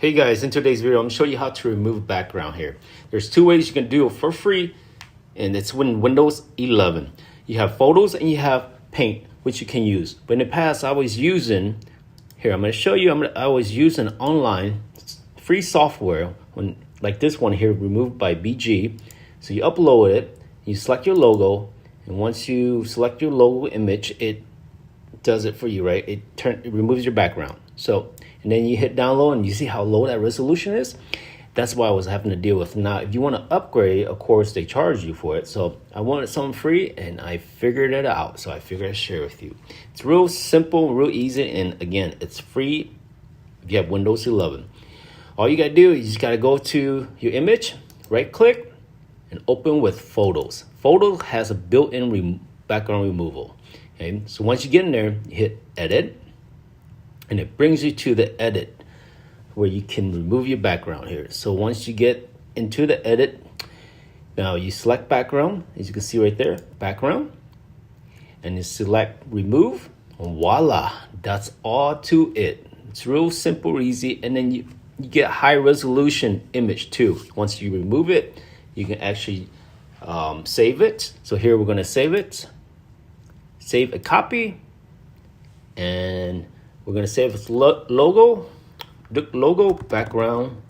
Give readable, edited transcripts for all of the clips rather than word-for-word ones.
Hey guys, in today's video, I'm going to show you how to remove background here. There's two ways you can do it for free, and it's in Windows 11. You have Photos and you have Paint, which you can use. But in the past, I was using, here, I'm going to show you, I was using online free software, like this one here, removed by BG. So you upload it, you select your logo, and once you select your logo image, it does it for you, right? It removes your background. So, and then you hit download and you see how low that resolution is. That's what I was having to deal with. Now, if you want to upgrade, of course, they charge you for it. So I wanted something free and I figured it out. So I figured I'd share with you. It's real simple, real easy. And again, it's free if you have Windows 11. All you got to do is you just got to go to your image, right click, and open with Photos. Photos has a built-in background removal. Okay, so once you get in there, you hit Edit. And it brings you to the edit where you can remove your background here. So once you get into the edit, now you select background, as you can see right there, background, and you select remove, and voila, that's all to it. It's real simple, easy, and then you get high resolution image too. Once you remove it, you can actually save it. So here we're gonna save it, save a copy, and we're going to save this logo, DuC logo, background,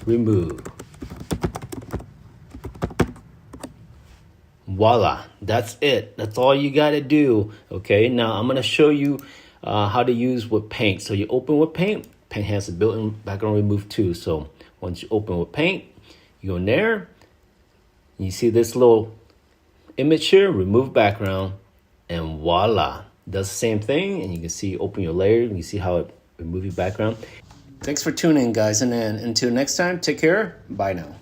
remove. Voila, that's it. That's all you got to do. Okay, now I'm going to show you how to use with Paint. So you open with Paint. Paint has a built-in background remove too. So once you open with Paint, you go in there. You see this little image here, remove background, and voila. Does the same thing, and you can see open your layer and you see how it remove your background. Thanks for tuning in, guys, and then until next time, take care. Bye now.